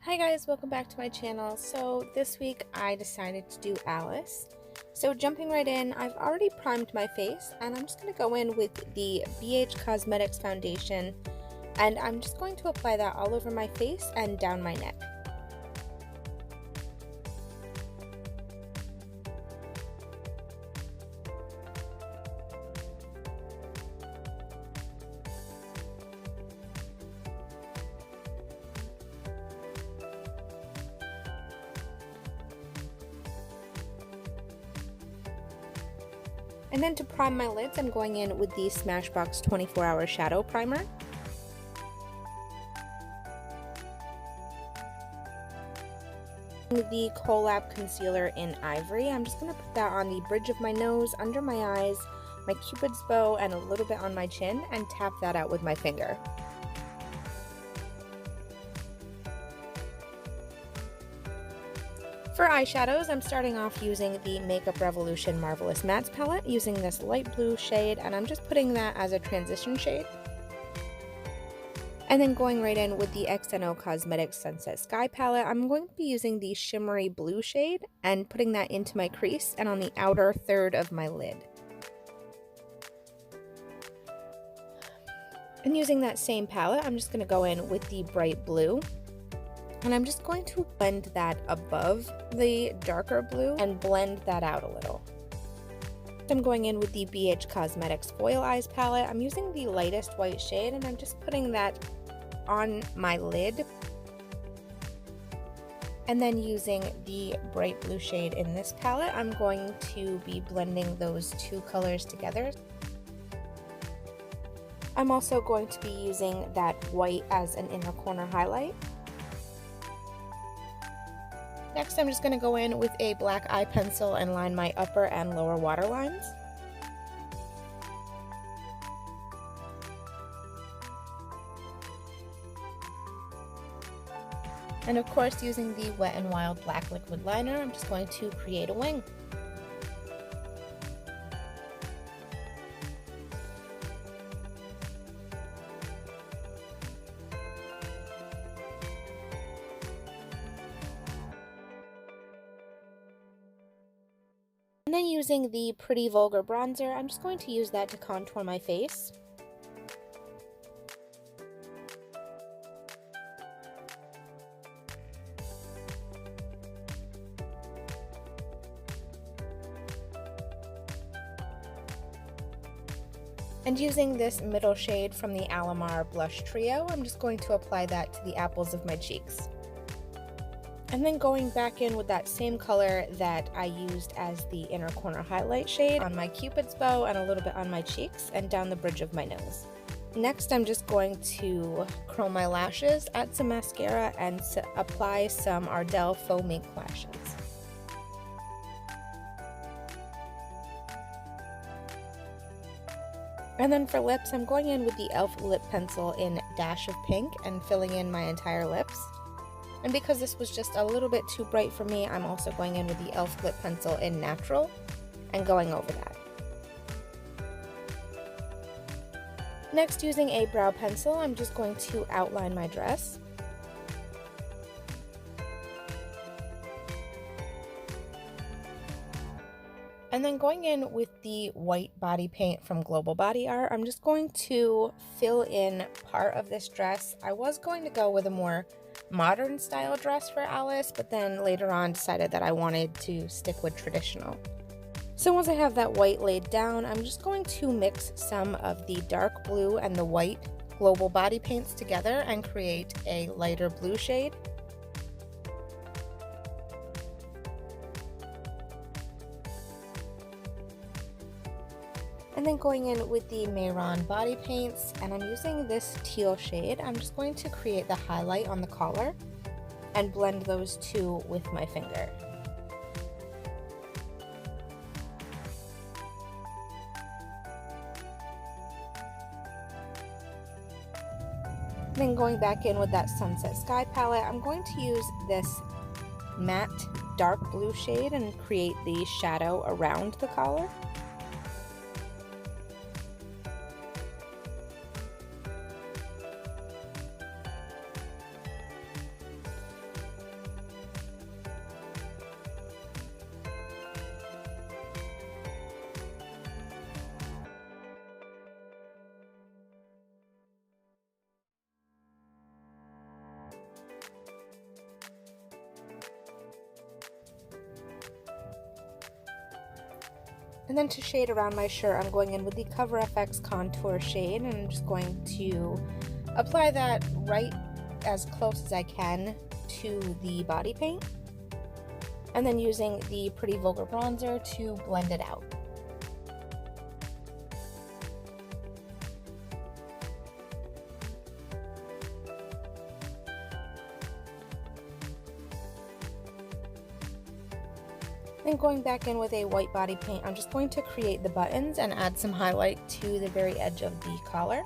Hi guys, welcome back to my channel. So this week I decided to do Alice. So jumping right in, I've already primed my face and I'm just going to go in with the BH Cosmetics foundation and I'm just going to apply that all over my face and down my neck. And then to prime my lids, I'm going in with the Smashbox 24-Hour Shadow Primer. The Collab Concealer in Ivory. I'm just going to put that on the bridge of my nose, under my eyes, my Cupid's bow, and a little bit on my chin, and tap that out with my finger. For eyeshadows, I'm starting off using the Makeup Revolution Marvelous Mattes palette, using this light blue shade, and I'm just putting that as a transition shade. And then going right in with the XNO Cosmetics Sunset Sky palette, I'm going to be using the shimmery blue shade and putting that into my crease and on the outer third of my lid. And using that same palette, I'm just going to go in with the bright blue. And I'm just going to blend that above the darker blue and blend that out a little. I'm going in with the BH Cosmetics Foil Eyes palette. I'm using the lightest white shade and I'm just putting that on my lid. And then using the bright blue shade in this palette, I'm going to be blending those two colors together. I'm also going to be using that white as an inner corner highlight. Next, I'm just going to go in with a black eye pencil and line my upper and lower waterlines. And of course, using the Wet n Wild black liquid liner, I'm just going to create a wing. And then using the Pretty Vulgar bronzer, I'm just going to use that to contour my face. And using this middle shade from the Alamar Blush Trio, I'm just going to apply that to the apples of my cheeks. And then going back in with that same color that I used as the inner corner highlight shade on my Cupid's bow and a little bit on my cheeks and down the bridge of my nose. Next, I'm just going to curl my lashes, add some mascara, and apply some Ardell Faux Mink lashes. And then for lips, I'm going in with the e.l.f. lip pencil in Dash of Pink and filling in my entire lips. And because this was just a little bit too bright for me, I'm also going in with the e.l.f. lip pencil in Natural and going over that. Next, using a brow pencil, I'm just going to outline my dress. And then going in with the white body paint from Global Body Art, I'm just going to fill in part of this dress. I was going to go with a more modern style dress for Alice, but then later on decided that I wanted to stick with traditional. So once I have that white laid down, I'm just going to mix some of the dark blue and the white Global Body paints together and create a lighter blue shade. And then going in with the Mayron body paints, and I'm using this teal shade. I'm just going to create the highlight on the collar and blend those two with my finger. Then going back in with that Sunset Sky palette, I'm going to use this matte dark blue shade and create the shadow around the collar. And then to shade around my shirt, I'm going in with the Cover FX Contour shade, and I'm just going to apply that right as close as I can to the body paint. And then using the Pretty Vulgar bronzer to blend it out. Then going back in with a white body paint, I'm just going to create the buttons and add some highlight to the very edge of the collar.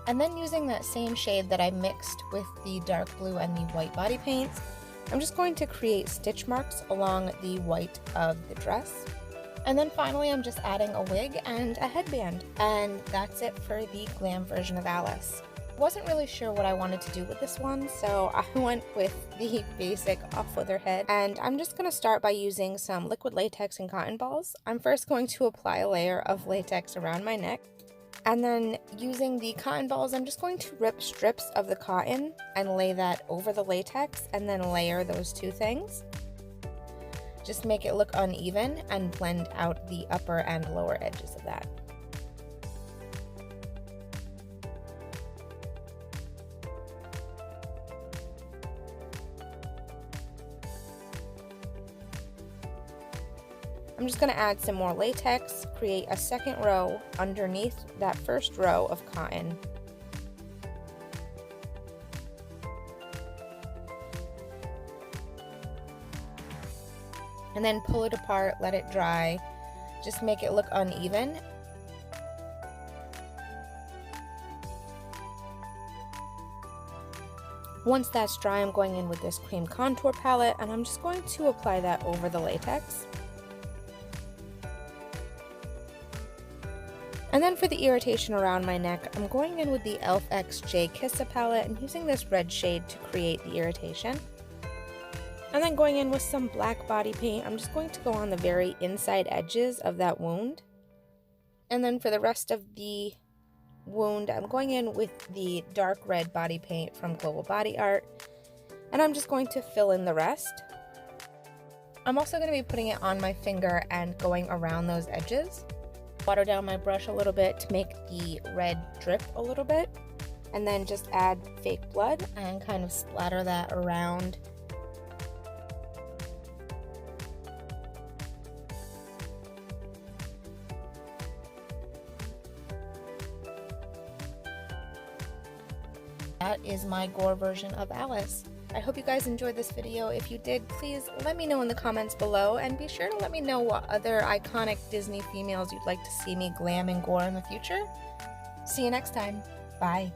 And then using that same shade that I mixed with the dark blue and the white body paints, I'm just going to create stitch marks along the white of the dress. And then finally, I'm just adding a wig and a headband. And that's it for the glam version of Alice. Wasn't really sure what I wanted to do with this one, so I went with the basic off with her head. And I'm just going to start by using some liquid latex and cotton balls. I'm first going to apply a layer of latex around my neck. And then using the cotton balls, I'm just going to rip strips of the cotton and lay that over the latex and then layer those two things. Just make it look uneven and blend out the upper and lower edges of that. I'm just going to add some more latex, create a second row underneath that first row of cotton. And then pull it apart, let it dry, just make it look uneven. Once that's dry, I'm going in with this cream contour palette and I'm just going to apply that over the latex. And then for the irritation around my neck, I'm going in with the e.l.f. XJ Kissa palette and using this red shade to create the irritation. And then going in with some black body paint, I'm just going to go on the very inside edges of that wound. And then for the rest of the wound, I'm going in with the dark red body paint from Global Body Art. And I'm just going to fill in the rest. I'm also going to be putting it on my finger and going around those edges. Water down my brush a little bit to make the red drip a little bit. And then just add fake blood and kind of splatter that around. That is my gore version of Alice. I hope you guys enjoyed this video. If you did, please let me know in the comments below, and be sure to let me know what other iconic Disney females you'd like to see me glam and gore in the future. See you next time. Bye.